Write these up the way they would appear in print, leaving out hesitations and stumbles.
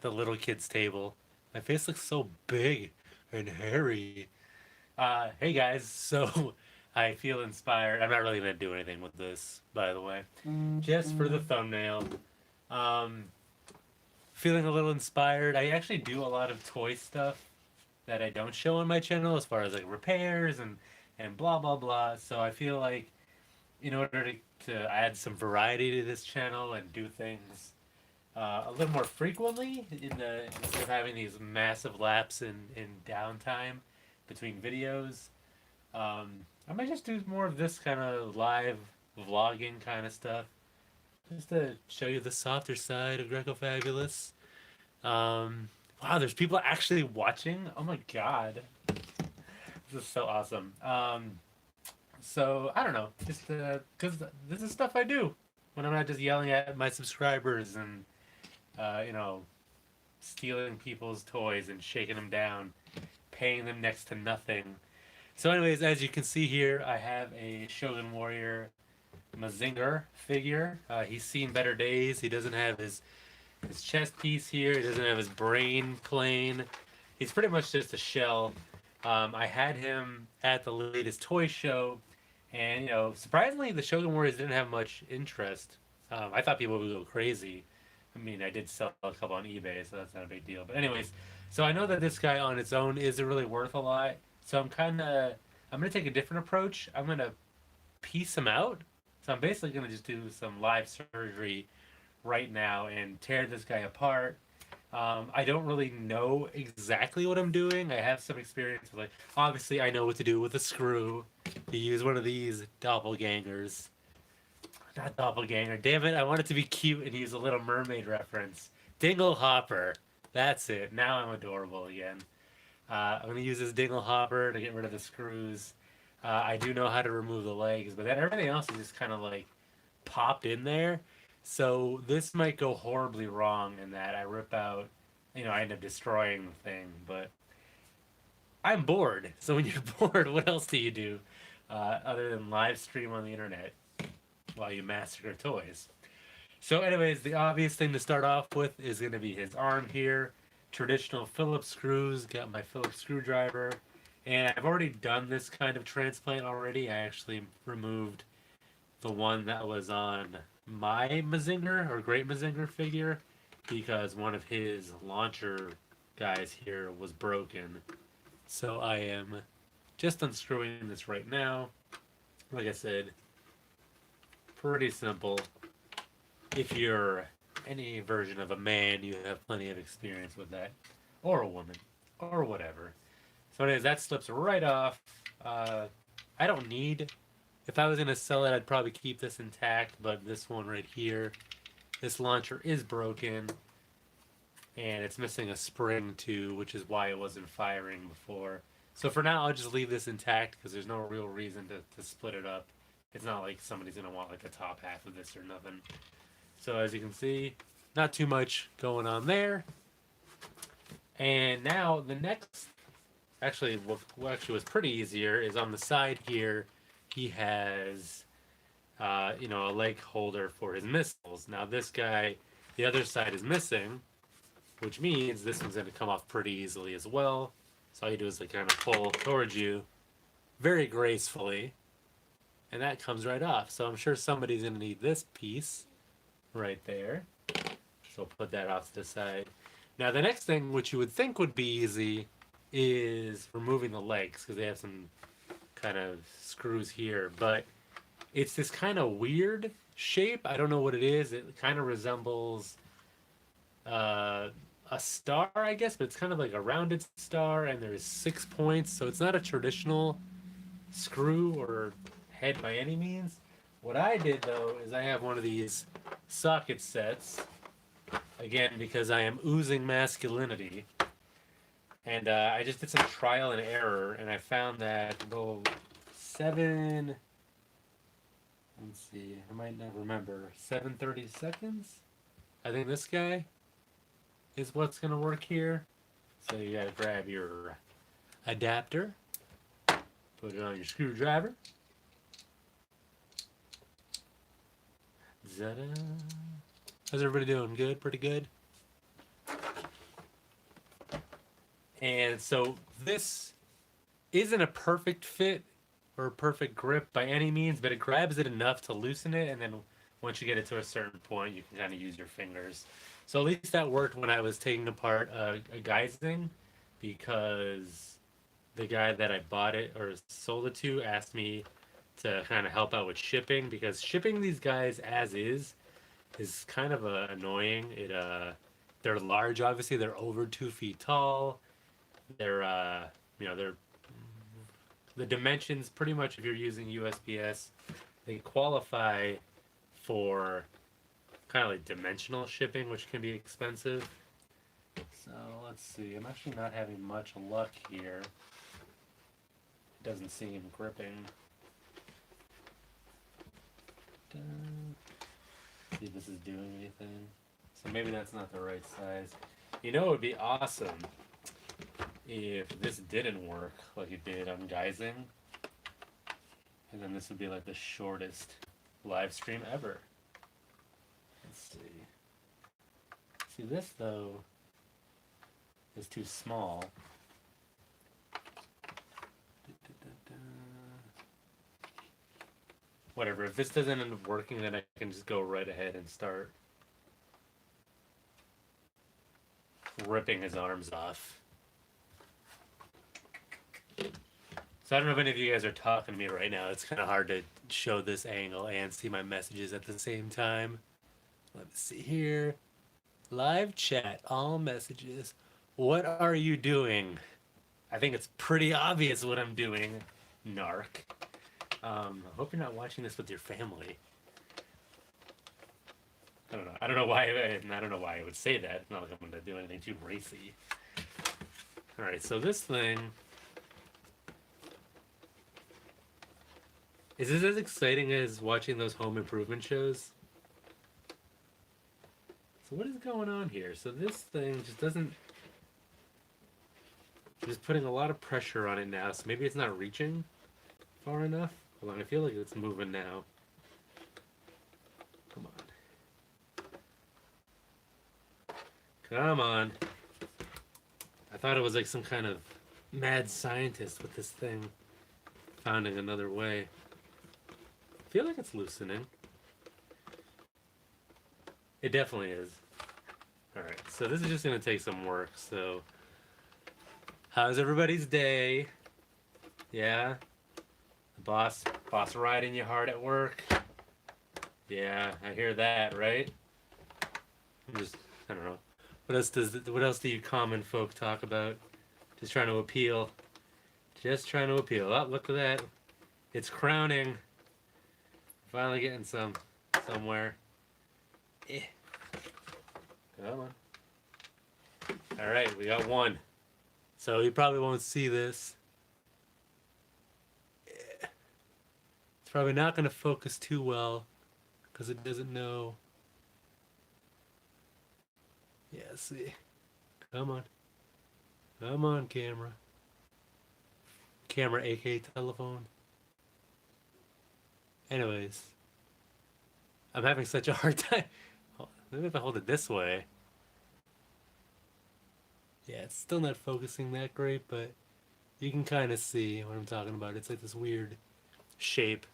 the little kid's table. My face looks so big and hairy. Hey guys, so I feel inspired. I'm not really gonna do anything with this, by the way. Just for the thumbnail. Um, Feeling a little inspired. I actually do a lot of toy stuff that I don't show on my channel as far as like repairs and blah blah blah. So I feel like in order to add some variety to this channel and do things a little more frequently instead of having these massive laps in downtime between videos, I might just do more of this kind of live vlogging kind of stuff just to show you the softer side of Greco Fabulous. Wow, there's people actually watching. Oh my god, this is so awesome. So I don't know, just because this is stuff I do when I'm not just yelling at my subscribers and you know, stealing people's toys and shaking them down, paying them next to nothing. So, anyways, as you can see here, I have a Shogun Warrior Mazinger figure. He's seen better days. He doesn't have his chest piece here. He doesn't have his brain plane. He's pretty much just a shell. I had him at the latest toy show, and you know, surprisingly, the Shogun Warriors didn't have much interest. I thought people would go crazy. I mean, I did sell a couple on eBay, so that's not a big deal. But anyways, so I know that this guy on its own isn't really worth a lot. So I'm gonna take a different approach. I'm gonna piece him out. So I'm basically gonna just do some live surgery right now and tear this guy apart. I don't really know exactly what I'm doing. I have some experience with, like, obviously I know what to do with a screw. You use one of these doppelgangers. Not doppelganger. Damn it! I want it to be cute and use a Little Mermaid reference. Dingle Hopper. That's it. Now I'm adorable again. I'm gonna use this Dingle Hopper to get rid of the screws. I do know how to remove the legs, but then everything else is just kind of like popped in there. So this might go horribly wrong in that I rip out, you know, I end up destroying the thing. But I'm bored. So when you're bored, what else do you do other than live stream on the internet while you massacre toys? So, anyways, the obvious thing to start off with is going to be his arm here. Traditional Phillips screws. Got my Phillips screwdriver. And I've already done this kind of transplant already. I actually removed the one that was on my Mazinger or Great Mazinger figure because one of his launcher guys here was broken. So I am just unscrewing this right now. Like I said, pretty simple. If you're any version of a man, you have plenty of experience with that. Or a woman. Or whatever. So anyways, that slips right off. I don't need... If I was going to sell it, I'd probably keep this intact. But this one right here, this launcher is broken. And it's missing a spring too, which is why it wasn't firing before. So for now, I'll just leave this intact because there's no real reason to split it up. It's not like somebody's going to want like the top half of this or nothing. So as you can see, not too much going on there. And now the next, actually, what actually was pretty easier is on the side here, he has, you know, a leg holder for his missiles. Now this guy, the other side is missing, which means this one's going to come off pretty easily as well. So all you do is like kind of pull towards you very gracefully, and that comes right off. So I'm sure somebody's going to need this piece right there. So put that off to the side. Now the next thing, which you would think would be easy, is removing the legs because they have some kind of screws here, but it's this kind of weird shape. I don't know what it is. It kind of resembles a star, I guess, but it's kind of like a rounded star, and there's 6 points, so it's not a traditional screw or head by any means. What I did though is I have one of these socket sets, again because I am oozing masculinity, and I just did some trial and error, and I found that the 7, let's see, I might not remember, 730 seconds? I think this guy is what's going to work here. So you got to grab your adapter, put it on your screwdriver. Ta-da. How's everybody doing? Good? Pretty good? And so this isn't a perfect fit or a perfect grip by any means, but it grabs it enough to loosen it, and then once you get it to a certain point, you can kind of use your fingers. So at least that worked when I was taking apart a Geising, because the guy that I bought it or sold it to asked me to kind of help out with shipping, because shipping these guys as is kind of annoying. They're large, obviously. They're over 2 feet tall. They're they're the dimensions pretty much. If you're using USPS, they qualify for kind of like dimensional shipping, which can be expensive. So let's see. I'm actually not having much luck here. It doesn't seem gripping. See if this is doing anything. So maybe that's not the right size. You know, it would be awesome if this didn't work like it did on Geising. And then this would be like the shortest live stream ever. Let's see. See, this though is too small. Whatever, if this doesn't end up working, then I can just go right ahead and start ripping his arms off. So I don't know if any of you guys are talking to me right now. It's kind of hard to show this angle and see my messages at the same time. Let me see here. Live chat, all messages. What are you doing? I think it's pretty obvious what I'm doing, narc. I hope you're not watching this with your family. I don't know. I don't know why I would say that. It's not like I'm going to do anything too racy. All right, so this thing. Is this as exciting as watching those home improvement shows? So what is going on here? So this thing just doesn't... Just putting a lot of pressure on it now, so maybe it's not reaching far enough. Hold on, I feel like it's moving now. Come on. Come on. I thought it was like some kind of mad scientist with this thing finding another way. I feel like it's loosening. It definitely is. Alright, so this is just going to take some work, so... How's everybody's day? Yeah? The boss riding you hard at work? Yeah, I hear that, right? I don't know. What else do you common folk talk about? Just trying to appeal. Just trying to appeal. Oh, look at that. It's crowning. Finally getting somewhere. Eh. Come on. Alright, we got one. So you probably won't see this. Yeah. It's probably not going to focus too well because it doesn't know. Yeah, see. Come on. Come on, camera. Camera, aka telephone. Anyways. I'm having such a hard time. Maybe if I hold it this way. Yeah, it's still not focusing that great, but you can kind of see what I'm talking about. It's like this weird shape.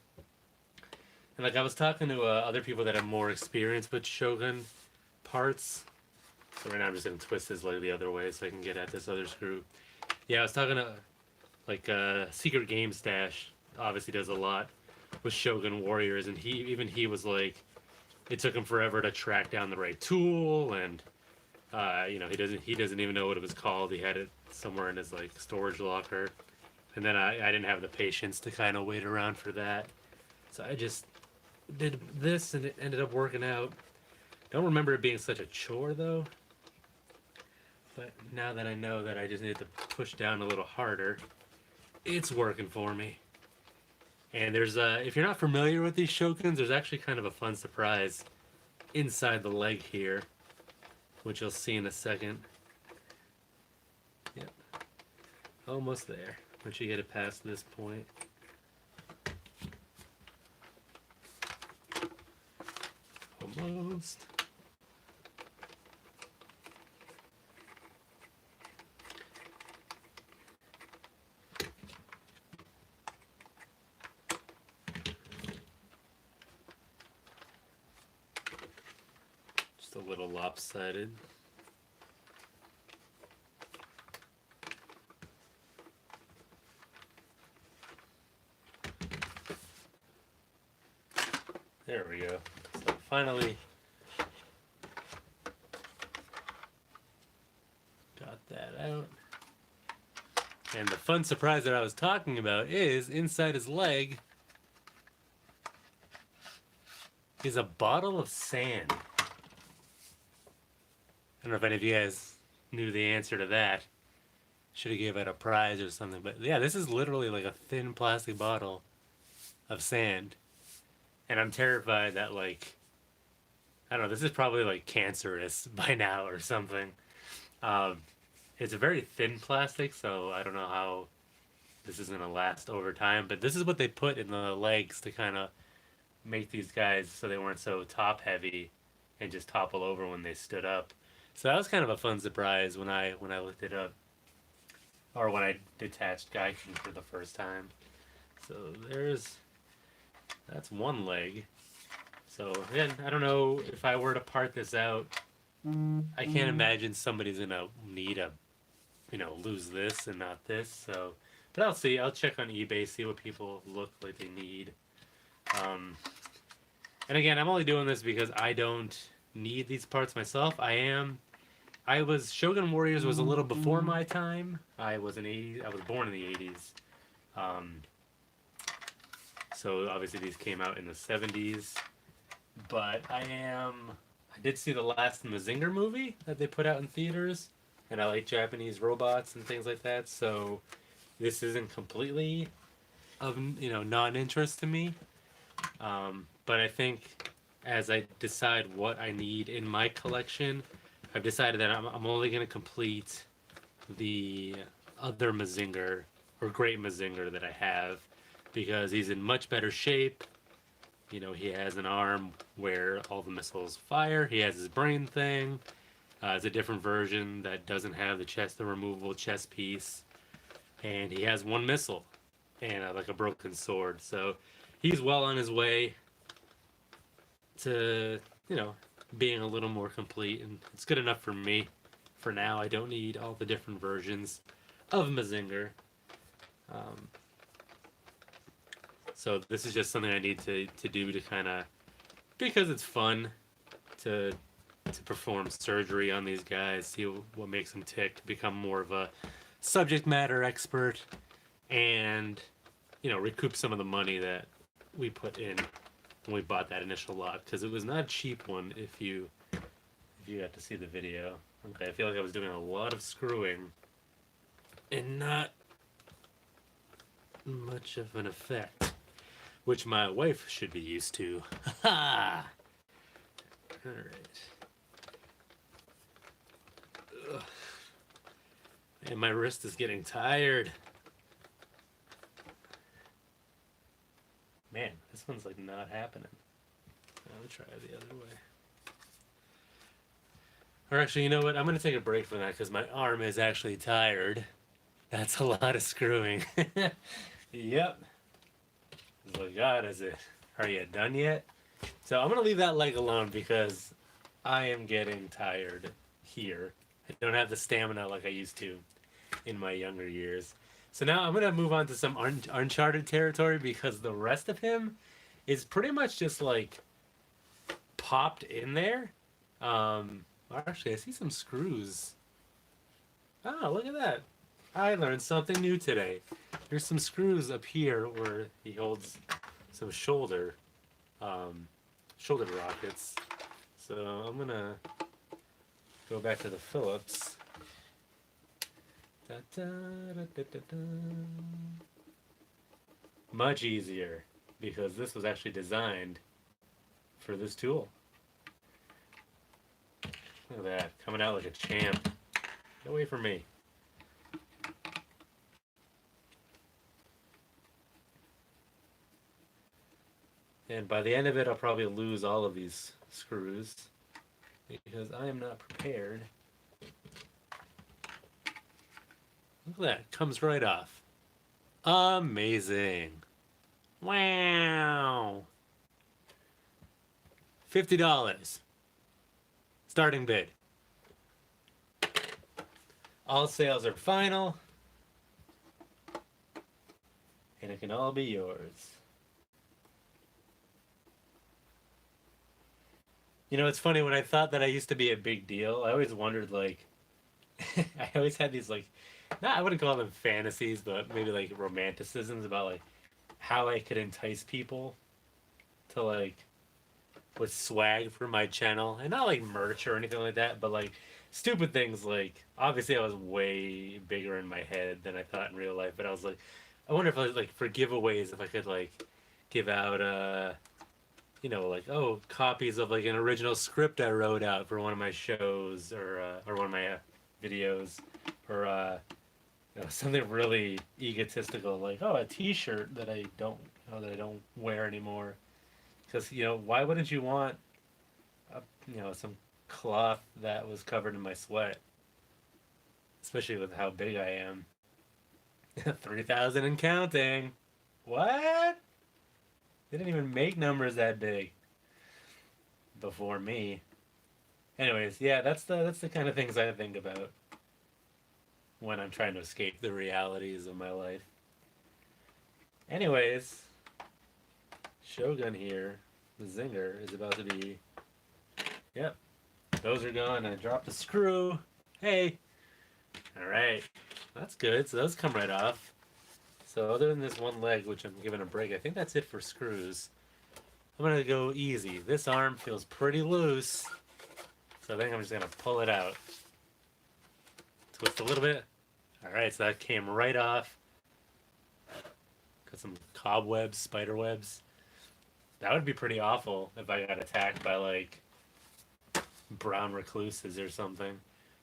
And like I was talking to other people that have more experience with Shogun parts. So right now I'm just going to twist this leg the other way so I can get at this other screw. Yeah, I was talking to like Secret Game Stash. Obviously does a lot with Shogun Warriors, and he was like, it took him forever to track down the right tool, and he doesn't even know what it was called. He had it somewhere in his like storage locker, and then I didn't have the patience to kind of wait around for that, so I just did this, and it ended up working out. Don't remember it being such a chore though, but now that I know that I just need to push down a little harder, it's working for me. And there's if you're not familiar with these Shoguns, there's actually kind of a fun surprise inside the leg here, which you'll see in a second. Yep. Almost there. Once you get it past this point. Almost. just a little lopsided. There we go. So finally got that out. And the fun surprise that I was talking about is inside his leg is a bottle of sand. I don't know if any of you guys knew the answer to that. Should have gave it a prize or something. But yeah, this is literally like a thin plastic bottle of sand. And I'm terrified that, like, I don't know, this is probably like cancerous by now or something. It's a very thin plastic, so I don't know how this is going to last over time. But this is what they put in the legs to kind of make these guys so they weren't so top heavy and just topple over when they stood up. So that was kind of a fun surprise when I looked it up, or when I detached Gaiken for the first time. So that's one leg. So again, I don't know if I were to part this out, I can't imagine somebody's gonna need a, lose this and not this. So, but I'll see. I'll check on eBay, see what people look like they need. And again, I'm only doing this because I don't need these parts myself. Shogun Warriors was a little before my time. I was born in the 80s. So obviously these came out in the 70s. But I did see the last Mazinger movie that they put out in theaters, and I like Japanese robots and things like that. So this isn't completely of non-interest to me. But I think as I decide what I need in my collection, I've decided that I'm only going to complete the other Mazinger, or Great Mazinger, that I have, because he's in much better shape. He has an arm where all the missiles fire. He has his brain thing. It's a different version that doesn't have the removable chest piece. And he has one missile and like a broken sword. So he's well on his way to, being a little more complete. And it's good enough for me for now. I don't need all the different versions of Mazinger. So this is just something I need to do to kind of, because it's fun to perform surgery on these guys, see what makes them tick, to become more of a subject matter expert, and recoup some of the money that we put in when we bought that initial lot, because it was not a cheap one. If you got to see the video, okay, I feel like I was doing a lot of screwing and not much of an effect, which my wife should be used to. Ha! Alright. And my wrist is getting tired. Man, this one's like not happening. I'll try it the other way. Or actually, you know what? I'm going to take a break from that because my arm is actually tired. That's a lot of screwing. Yep. Oh God, are you done yet? So I'm going to leave that leg alone because I am getting tired here. I don't have the stamina like I used to in my younger years. So now I'm going to move on to some uncharted territory, because the rest of him is pretty much just like popped in there. Actually, I see some screws. Oh, look at that. I learned something new today. There's some screws up here where he holds some shoulder rockets. So I'm gonna go back to the Phillips. Da, da, da, da, da, da. Much easier, because this was actually designed for this tool. Look at that, coming out like a champ. Get away from me. And by the end of it, I'll probably lose all of these screws, because I am not prepared. Look at that, it comes right off. Amazing. Wow. $50. Starting bid. All sales are final. And it can all be yours. You know, it's funny, when I thought that I used to be a big deal, I always wondered, like, I always had these, like, I wouldn't call them fantasies, but maybe, like, romanticisms about, like, how I could entice people to, like, with swag for my channel. And not, like, merch or anything like that, but, like, stupid things, like, obviously I was way bigger in my head than I thought in real life, but I was like, I wonder if, like, for giveaways, if I could, like, give out, you know, like, oh, copies of, like, an original script I wrote out for one of my shows, or one of my videos, or you know, something really egotistical, like, oh, a T-shirt that I don't, you know, that I don't wear anymore. Because, you know, why wouldn't you want, you know, some cloth that was covered in my sweat, especially with how big I am. 3,000 and counting. What? They didn't even make numbers that big before me. Anyways, yeah, that's the kind of things I think about when I'm trying to escape the realities of my life. Anyways, Shogun here, the Zinger, is about to be. Yep, those are gone. I dropped a screw. Hey. All right, that's good. So those come right off. So other than this one leg, which I'm giving a break, I think that's it for screws. I'm gonna go easy. This arm feels pretty loose, so I think I'm just gonna pull it out. Twist a little bit. All right, so that came right off. Got some cobwebs, spider webs. That would be pretty awful if I got attacked by, like, brown recluses or something,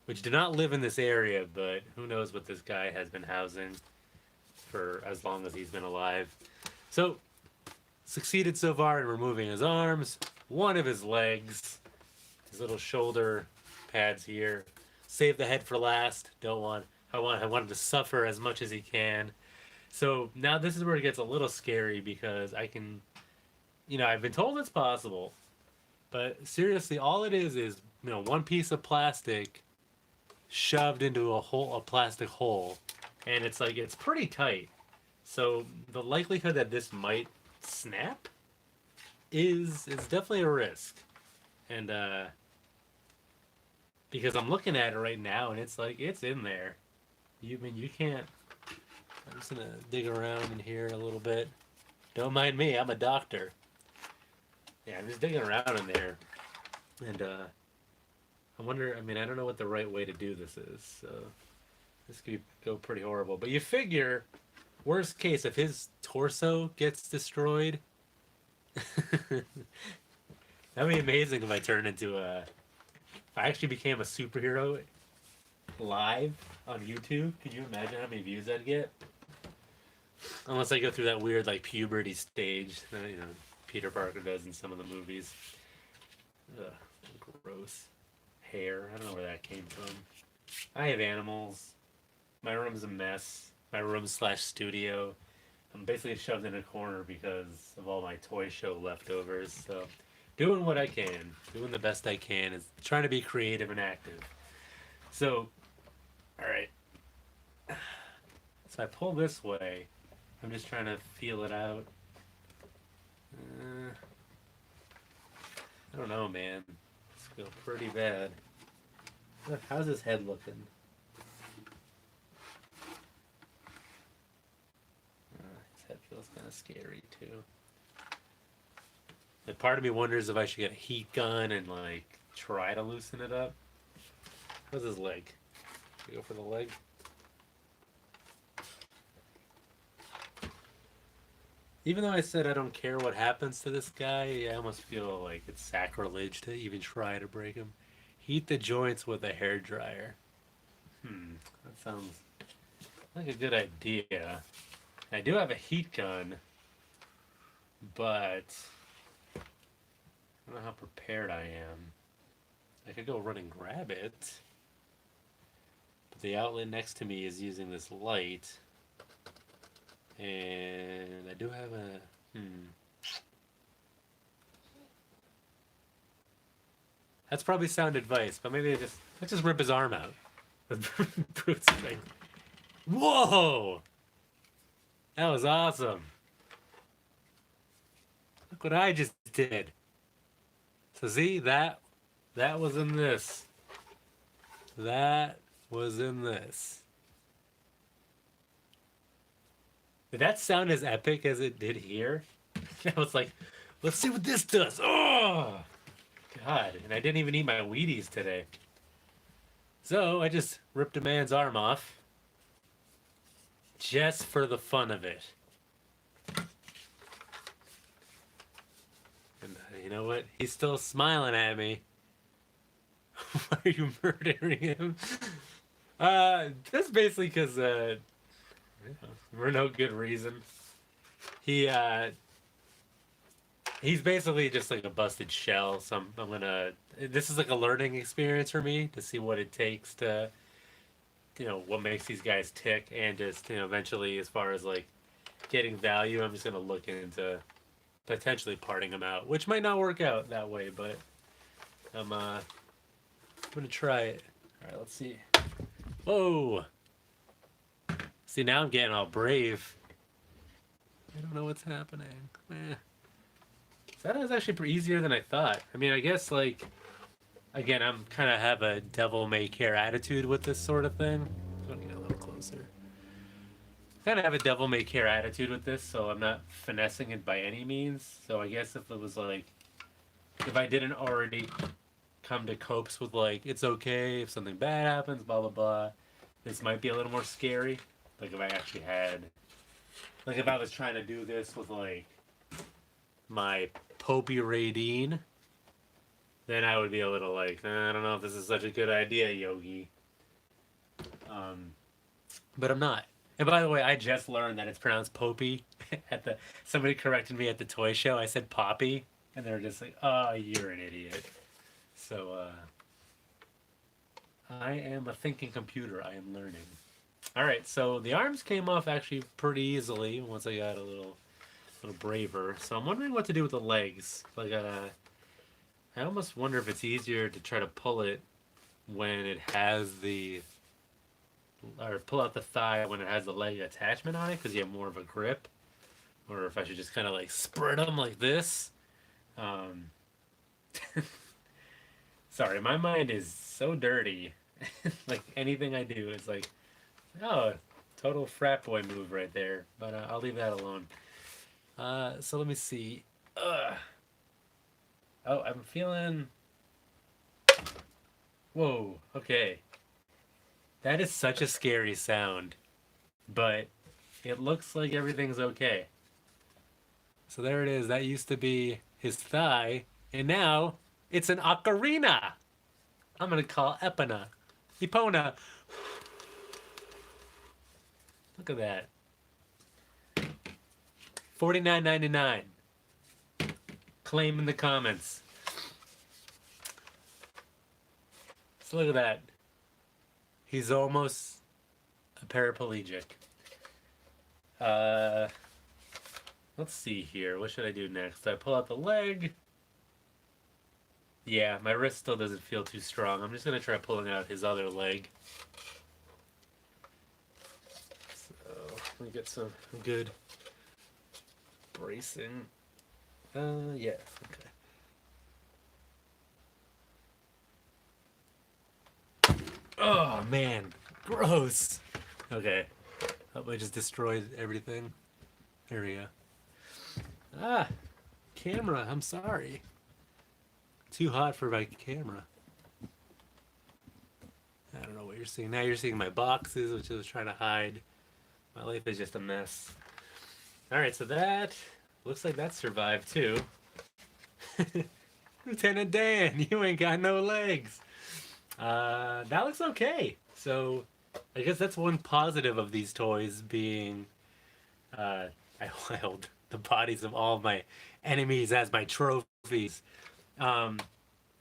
which do not live in this area, but who knows what this guy has been housing for as long as he's been alive. So, succeeded so far in removing his arms, one of his legs, his little shoulder pads here. Save the head for last. I want him to suffer as much as he can. So now this is where it gets a little scary, because I can, you know, I've been told it's possible, but seriously, all it is, you know, one piece of plastic shoved into a plastic hole, and it's like, it's pretty tight. So the likelihood that this might snap is definitely a risk. And because I'm looking at it right now, and it's like, it's in there. You can't. I'm just gonna dig around in here a little bit. Don't mind me, I'm a doctor. Yeah, I'm just digging around in there, and I wonder. I mean, I don't know what the right way to do this is, so this could go pretty horrible. But you figure, worst case, if his torso gets destroyed, that'd be amazing if I turned into a. If I actually became a superhero live on YouTube, can you imagine how many views I'd get? Unless I go through that weird, like, puberty stage that, you know, Peter Parker does in some of the movies. Ugh, gross. Hair, I don't know where that came from. I have animals. My room's a mess. My room/studio. I'm basically shoved in a corner because of all my toy show leftovers. So, doing what I can. Doing the best I can. Is trying to be creative and active. So, alright. So I pull this way. I'm just trying to feel it out. I don't know, man. It's feel pretty bad. How's his head looking? His head feels kind of scary too. And part of me wonders if I should get a heat gun and, like, try to loosen it up. How's his leg? Should we go for the leg? Even though I said I don't care what happens to this guy, I almost feel like it's sacrilege to even try to break him. Heat the joints with a hairdryer. That sounds like a good idea. I do have a heat gun, but I don't know how prepared I am. I could go run and grab it, but the outlet next to me is using this light. And I do have a. That's probably sound advice, but maybe let's just rip his arm out with brute strength. Whoa! That was awesome. Look what I just did. So see, that was in this. That was in this. Did that sound as epic as it did here? I was like, let's see what this does. Oh! God, and I didn't even eat my Wheaties today. So I just ripped a man's arm off. Just for the fun of it. And you know what? He's still smiling at me. Why are you murdering him? That's basically because, for no good reason. He's basically just like a busted shell, so I'm gonna... This is like a learning experience for me to see what it takes to, what makes these guys tick, and just, eventually, as far as like getting value, I'm just gonna look into potentially parting them out, which might not work out that way, but I'm gonna try it. All right, let's see. Whoa! See, now I'm getting all brave. I don't know what's happening. That was actually pretty easier than I thought. I mean, I guess, like, again, I'm kind of have a devil-may-care attitude with this sort of thing. I'm going to get a little closer. Kind of have a devil-may-care attitude with this, so I'm not finessing it by any means. So I guess if it was, like, if I didn't already come to copes with, like, it's okay if something bad happens, blah, blah, blah, this might be a little more scary. Like, if I actually had, like, if I was trying to do this with, like, my Popey Radine, then I would be a little like, I don't know if this is such a good idea, Yogi. But I'm not. And by the way, I just learned that it's pronounced Popey. Somebody corrected me at the toy show. I said Poppy, and they were just like, "Oh, you're an idiot." So I am a thinking computer. I am learning. All right, so the arms came off actually pretty easily once I got a little braver. So I'm wondering what to do with the legs. Like, I almost wonder if it's easier to try to pull it when it has or pull out the thigh when it has the leg attachment on it, because you have more of a grip. Or if I should just kind of like spread them like this. Sorry, my mind is so dirty. Like, anything I do is like, oh, total frat boy move right there. But I'll leave that alone. So let me see. Oh, I'm feeling... Whoa, okay. That is such a scary sound. But it looks like everything's okay. So there it is. That used to be his thigh. And now it's an ocarina. I'm going to call Epona. Epona. Look at that. $49.99. Claim in the comments. So look at that. He's almost a paraplegic. Let's see here. What should I do next? I pull out the leg. Yeah, my wrist still doesn't feel too strong. I'm just going to try pulling out his other leg. So, let me get some good bracing. Yeah, okay. Oh, man. Gross. Okay. Hope I just destroyed everything. There we go. Ah, camera. I'm sorry. Too hot for my camera. I don't know what you're seeing. Now you're seeing my boxes, which I was trying to hide. My life is just a mess. Alright, so that looks like that survived too. Lieutenant Dan, you ain't got no legs. That looks okay. So I guess that's one positive of these toys being I held the bodies of all of my enemies as my trophies. I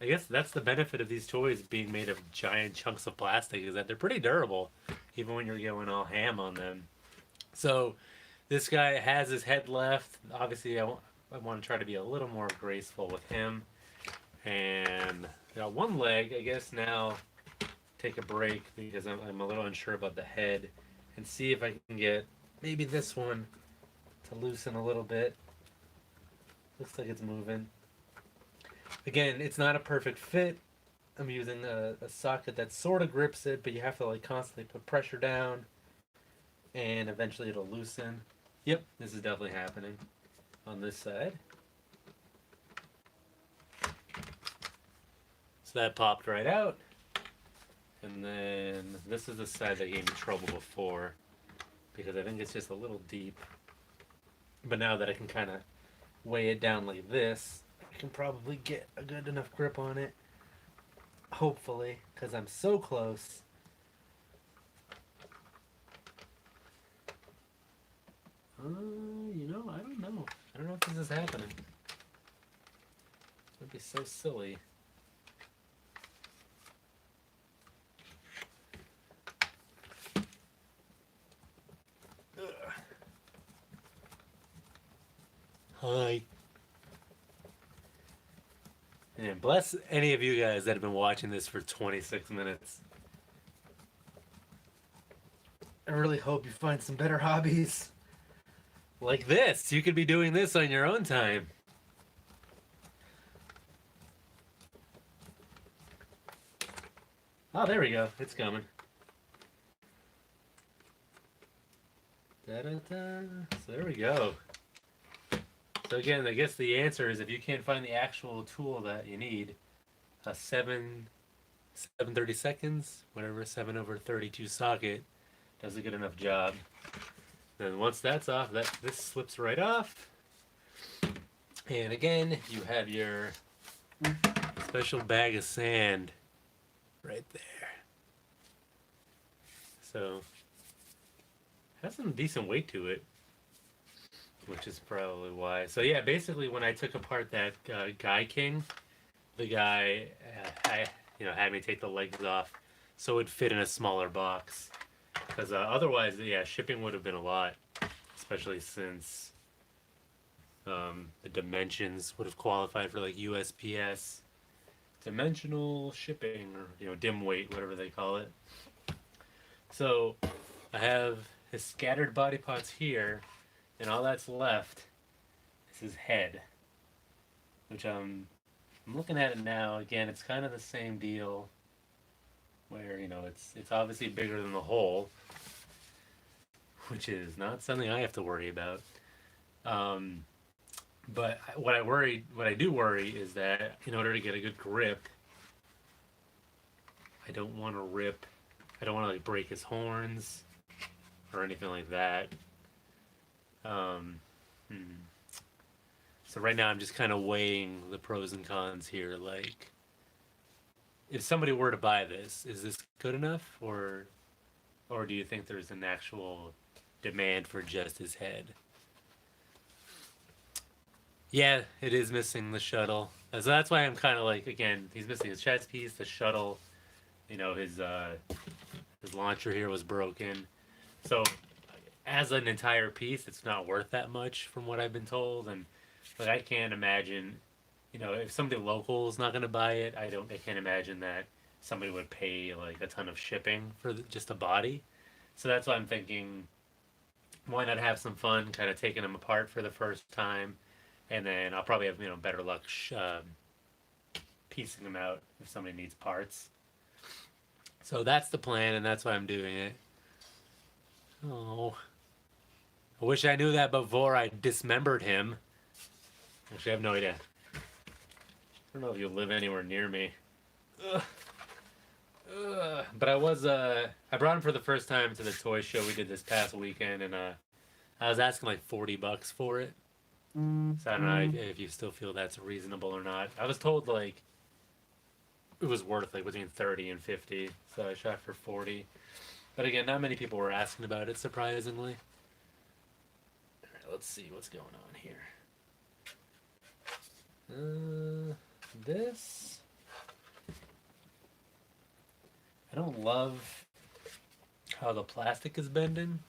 guess that's the benefit of these toys being made of giant chunks of plastic, is that they're pretty durable, even when you're going all ham on them. So this guy has his head left. Obviously, I want to try to be a little more graceful with him. And got one leg. I guess now take a break because I'm a little unsure about the head and see if I can get maybe this one to loosen a little bit. Looks like it's moving. Again, it's not a perfect fit. I'm using a socket that sort of grips it, but you have to like constantly put pressure down and eventually it'll loosen. Yep, this is definitely happening on this side. So that popped right out. And then this is the side that gave me trouble before because I think it's just a little deep. But now that I can kind of weigh it down like this, I can probably get a good enough grip on it. Hopefully, because I'm so close. You know, I don't know. I don't know if this is happening. It would be so silly. Hi. And bless any of you guys that have been watching this for 26 minutes. I really hope you find some better hobbies. Like this. You could be doing this on your own time. Oh, there we go. It's coming. Da-da-da. So there we go. So again, I guess the answer is if you can't find the actual tool that you need, a 7/32, whatever, 7/32 socket does a good enough job. Then once that's off, this slips right off. And again, you have your special bag of sand right there. So has some decent weight to it, which is probably why. So yeah, basically when I took apart that Guy King, the guy had me take the legs off so it'd fit in a smaller box. Because otherwise, yeah, shipping would have been a lot, especially since the dimensions would have qualified for like USPS dimensional shipping, or dim weight, whatever they call it. So I have his scattered body parts here, and all that's left is his head, which I'm looking at it now. Again, it's kind of the same deal, where it's obviously bigger than the hole, which is not something I have to worry about. But what I do worry is that in order to get a good grip, I don't want to like break his horns or anything like that. So right now I'm just kind of weighing the pros and cons here. Like, if somebody were to buy this, is this good enough, or do you think there's an actual demand for just his head? Yeah, it is missing the shuttle. So that's why I'm kind of like, again, he's missing his chest piece, the shuttle. His launcher here was broken. So as an entire piece, it's not worth that much from what I've been told. And like, I can't imagine, if somebody local is not going to buy it, I can't imagine that somebody would pay like a ton of shipping for just a body. So that's why I'm thinking, why not have some fun, kind of taking them apart for the first time, and then I'll probably have better luck piecing them out if somebody needs parts. So that's the plan, and that's why I'm doing it. Oh, I wish I knew that before I dismembered him. Actually, I have no idea. I don't know if you live anywhere near me. Ugh. But I brought him for the first time to the toy show we did this past weekend, and I was asking like $40 for it. So I don't know if you still feel that's reasonable or not. I was told like it was worth like between 30 and 50, so I shot for 40. But again, not many people were asking about it, surprisingly. All right, let's see what's going on here. This, I don't love how the plastic is bending.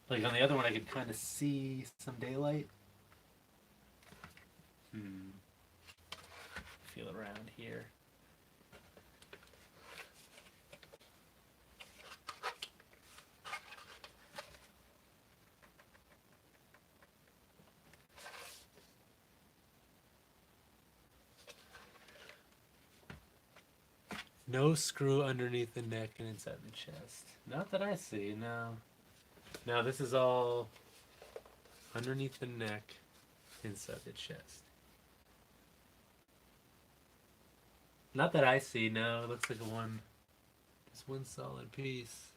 Like on the other one, I could kind of see some daylight. feel around here. No screw underneath the neck and inside the chest. Not that I see, no. No, this is all underneath the neck, inside the chest. Not that I see, no. It looks like just one solid piece.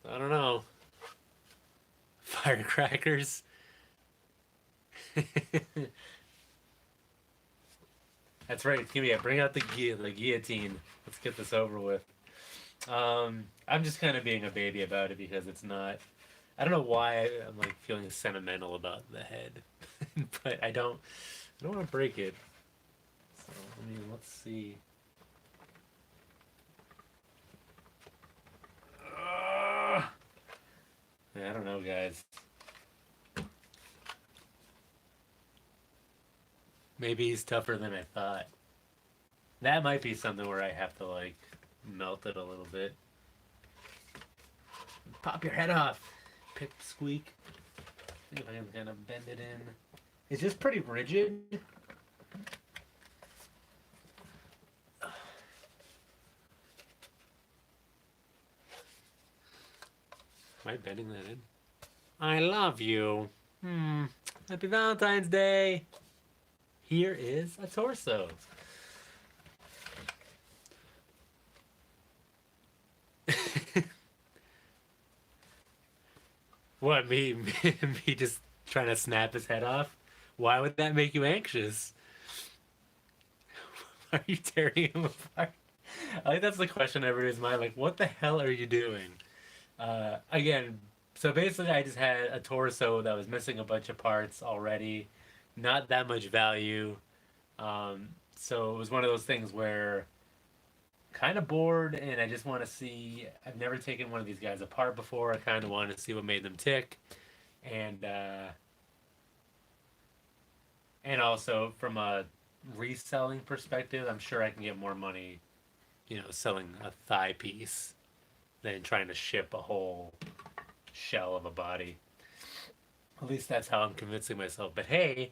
I don't know. Firecrackers. That's right. Give me a bring out the guillotine. Let's get this over with. I'm just kind of being a baby about it because it's not. I don't know why I'm like feeling sentimental about the head, but I don't want to break it. So I mean, let's see. I don't know, guys. Maybe he's tougher than I thought. That might be something where I have to like melt it a little bit. Pop your head off. Pip squeak. See if I can kind of bend it in. It's just pretty rigid. Am I bending that in? I love you. Happy Valentine's Day. Here is a torso. What, me just trying to snap his head off? Why would that make you anxious? Are you tearing him apart? I think that's the question in everybody's mind. Like, what the hell are you doing? Again, so basically I just had a torso that was missing a bunch of parts already. Not that much value. So it was one of those things where kind of bored and I just want to see. I've never taken one of these guys apart before. I kind of wanted to see what made them tick. And also from a reselling perspective, I'm sure I can get more money, selling a thigh piece than trying to ship a whole shell of a body. At least that's how I'm convincing myself. But hey,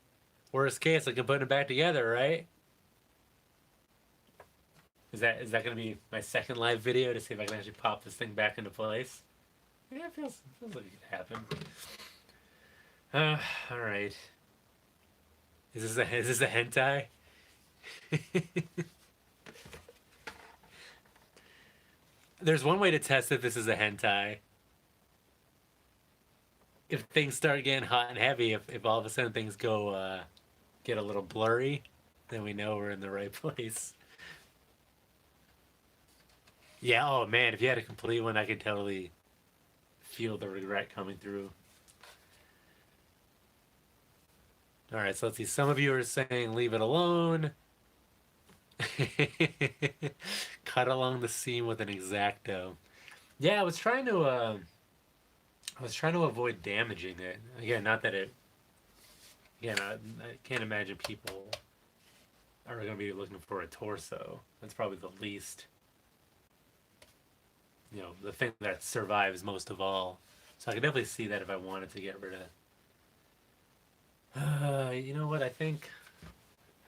worst case, I can put it back together, right? Is that going to be my second live video to see if I can actually pop this thing back into place? Yeah, it feels like it could happen. All right. Is this a hentai? There's one way to test if this is a hentai. If things start getting hot and heavy, if all of a sudden things go get a little blurry, then we know we're in the right place. Yeah, oh man, if you had a complete one, I could totally feel the regret coming through. All right, so let's see. Some of you are saying leave it alone. Cut along the seam with an X-Acto. Yeah, I was trying to avoid damaging it. Again, not that it. Again, I can't imagine people are going to be looking for a torso. That's probably the least. The thing that survives most of all. So I can definitely see that if I wanted to get rid of. You know what? I think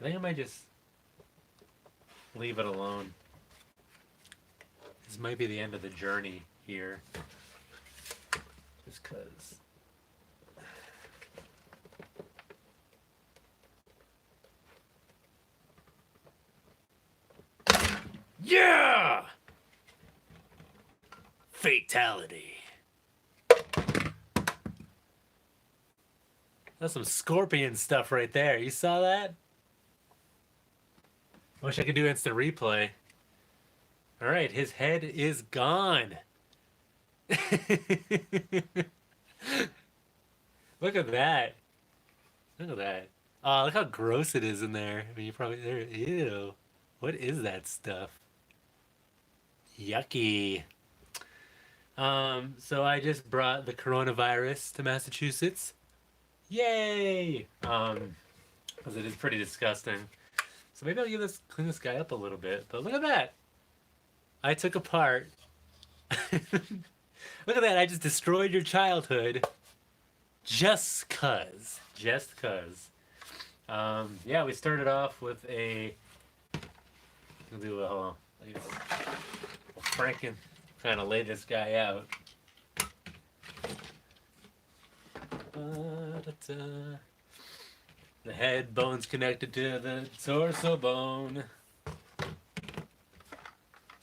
I might just leave it alone. This might be the end of the journey here. Just cause. Yeah! Fatality. That's some scorpion stuff right there. You saw that? Wish I could do instant replay. All right, his head is gone. Look at that. Look at that. Oh, look how gross it is in there. I mean, you probably there. Ew. What is that stuff? Yucky. So I just brought the coronavirus to Massachusetts. Yay! Because it is pretty disgusting. So maybe I'll clean this guy up a little bit. But look at that! I took apart. Look at that! I just destroyed your childhood. Just cuz. Just cuz. Yeah, we started off with a. We'll do a whole. Franken kind of lay this guy out. The head bone's connected to the torso bone.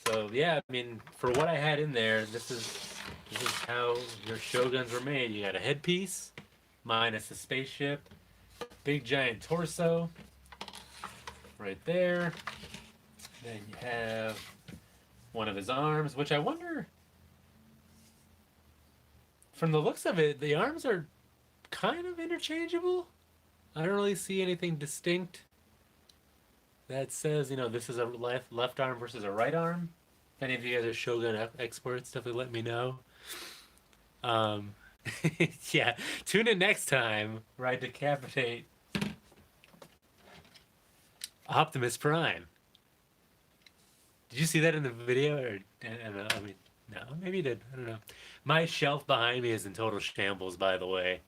So yeah, I mean, for what I had in there, this is how your shoguns were made. You got a headpiece, minus the spaceship, big giant torso, right there. Then you have one of his arms, which I wonder, from the looks of it, the arms are kind of interchangeable. I don't really see anything distinct that says, this is a left arm versus a right arm. If any of you guys are Shogun experts, definitely let me know. Yeah, tune in next time where I decapitate Optimus Prime. Did you see that in the video? Or I mean, no, maybe you did. I don't know. My shelf behind me is in total shambles, by the way,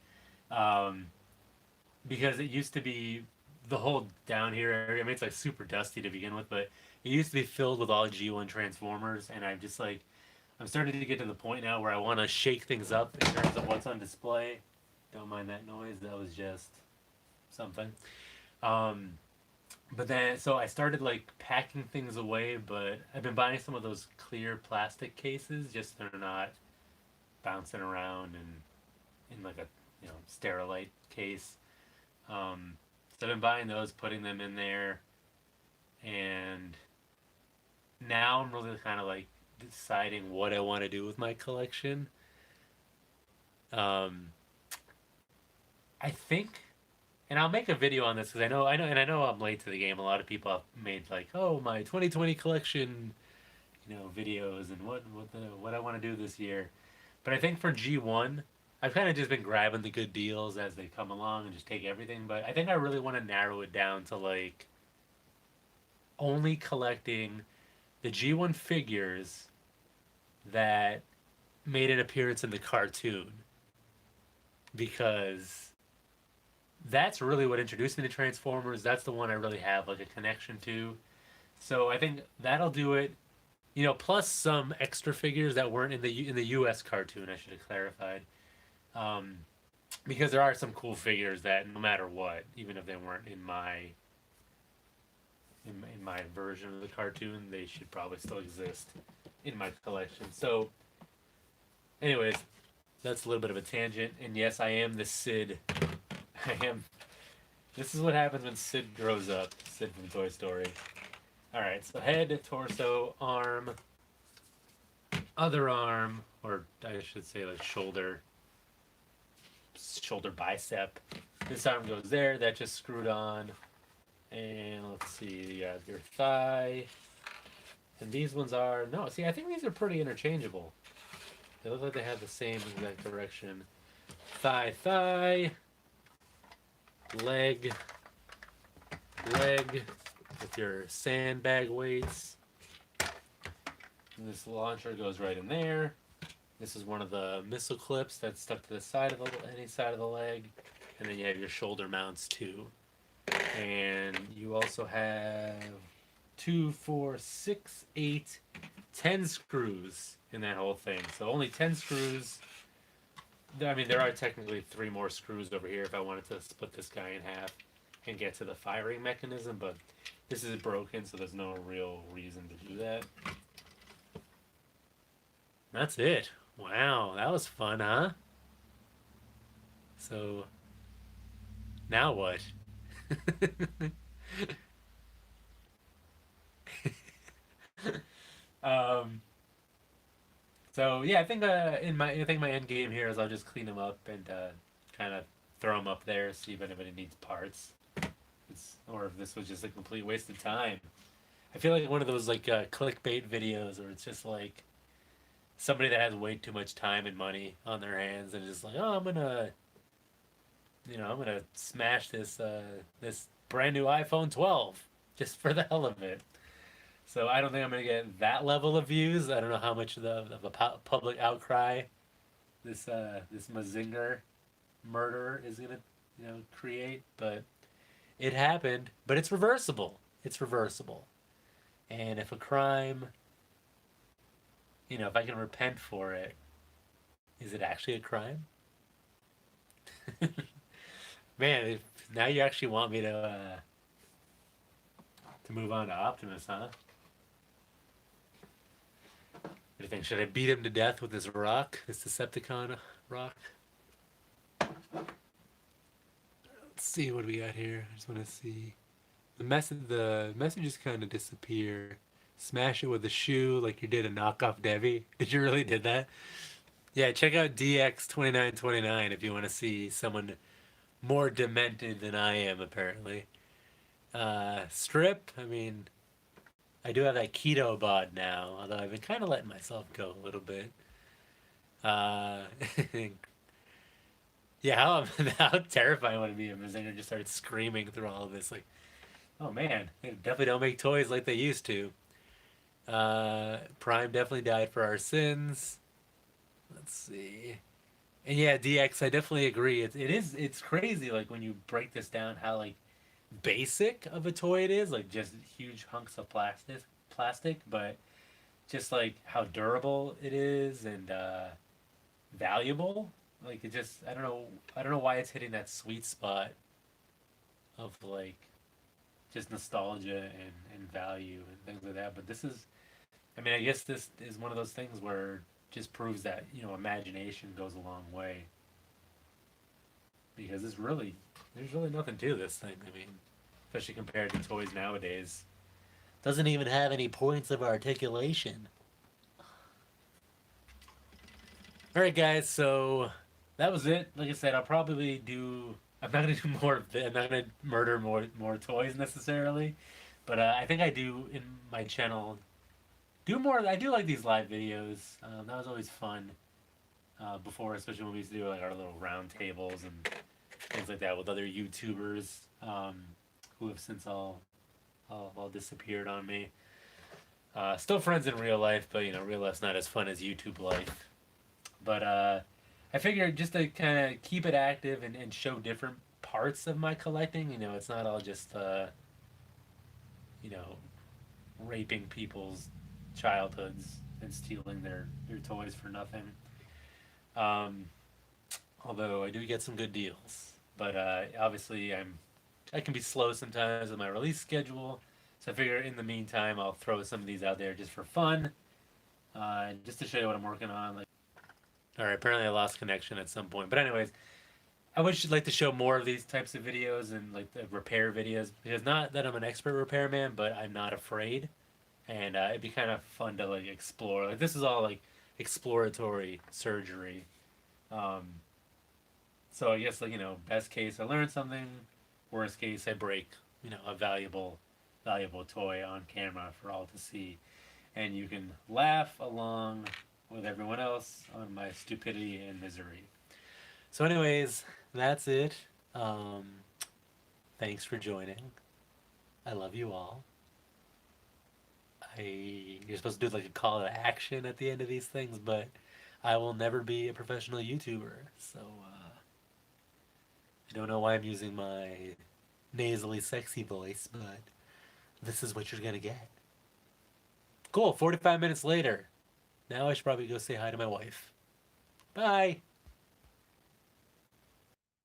because it used to be the whole down here area. I mean, it's like super dusty to begin with, but it used to be filled with all G1 Transformers, and I'm just like, I'm starting to get to the point now where I want to shake things up in terms of what's on display. Don't mind that noise. That was just something. But then, so I started like packing things away, but I've been buying some of those clear plastic cases just so they're not bouncing around and in like a sterilite case. So I've been buying those, putting them in there, and now I'm really kind of like deciding what I want to do with my collection. Um, I think, and I'll make a video on this because I know I'm late to the game. A lot of people have made like, oh, my 2020 collection, videos and what I want to do this year. But I think for G1, I've kind of just been grabbing the good deals as they come along and just take everything. But I think I really want to narrow it down to like only collecting the G1 figures that made an appearance in the cartoon, because that's really what introduced me to Transformers. That's the one I really have like a connection to. So I think that'll do it. Plus some extra figures that weren't in the U.S. cartoon. I should have clarified, because there are some cool figures that no matter what, even if they weren't in my version of the cartoon, they should probably still exist in my collection. So, anyways, that's a little bit of a tangent. And yes, I am the Sid. I am. This is what happens when Sid grows up. Sid from Toy Story. Alright, so head, torso, arm, other arm, or I should say like shoulder bicep. This arm goes there, that just screwed on. And let's see, you have your thigh. And these ones are, no, see, I think these are pretty interchangeable. They look like they have the same exact direction. Thigh, leg, with your sandbag weights. And this launcher goes right in there. This is one of the missile clips that's stuck to the side of any side of the leg. And then you have your shoulder mounts too. And you also have 2, 4, 6, 8, 10 screws in that whole thing. So only 10 screws. I mean, there are technically 3 more screws over here if I wanted to split this guy in half and get to the firing mechanism, but this is broken, so there's no real reason to do that. That's it. Wow, that was fun, huh? So, now what? So yeah, I think my end game here is I'll just clean them up and kind of throw them up there, see if anybody needs parts, or if this was just a complete waste of time. I feel like one of those like clickbait videos where it's just like somebody that has way too much time and money on their hands and just like, oh, I'm gonna smash this brand new iPhone 12 just for the hell of it. So I don't think I'm gonna get that level of views. I don't know how much of a public outcry this Mazinger murder is gonna create, but it happened. But it's reversible. It's reversible. And if a crime, if I can repent for it, is it actually a crime? Man, now you actually want me to move on to Optimus, huh? What do you think? Should I beat him to death with this rock, this Decepticon rock? Let's see what we got here. I just want to see the message. The messages kind of disappear. Smash it with a shoe like you did a knockoff Debbie. Did you really did that? Yeah, check out DX2929 if you want to see someone more demented than I am, apparently. Strip, I mean, I do have that keto bod now, although I've been kind of letting myself go a little bit. Uh, yeah, how terrifying would it be if Mazinger just started screaming through all of this? Like, oh man, they definitely don't make toys like they used to. Prime definitely died for our sins. Let's see. And yeah, DX, I definitely agree. It's crazy like when you break this down how like basic of a toy it is, like just huge hunks of plastic, but just like how durable it is and valuable. Like it just I don't know why it's hitting that sweet spot of like just nostalgia and value and things like that. But this is I mean, I guess this is one of those things where just proves that, imagination goes a long way. Because there's really nothing to this thing. I mean, especially compared to toys nowadays. Doesn't even have any points of articulation. Alright, guys, so that was it. Like I said, I'll probably do. I'm not gonna do more. I'm not gonna murder more toys necessarily, but I think I do in my channel do more. I do like these live videos. That was always fun. Before, especially when we used to do like our little round tables and things like that with other YouTubers who have since all disappeared on me. Still friends in real life, but real life's not as fun as YouTube life. But I figured just to kind of keep it active and show different parts of my collecting. It's not all just you know raping people's childhoods and stealing their toys for nothing. Um, Although I do get some good deals, but obviously I can be slow sometimes with my release schedule. So I figure in the meantime I'll throw some of these out there just for fun, just to show you what I'm working on. Like, all right, apparently I lost connection at some point, but anyways, I would like to show more of these types of videos and like the repair videos because not that I'm an expert repairman, but I'm not afraid, and it'd be kind of fun to like explore. Like this is all like exploratory surgery. Um, so I guess like best case I learn something, worst case I break a valuable toy on camera for all to see, and you can laugh along with everyone else on my stupidity and misery. So, anyways, that's it. Um, Thanks for joining. I love you all. You're supposed to do like a call to action at the end of these things, but I will never be a professional YouTuber. So I don't know why I'm using my nasally sexy voice, but this is what you're gonna get. Cool, 45 minutes later. Now I should probably go say hi to my wife. Bye!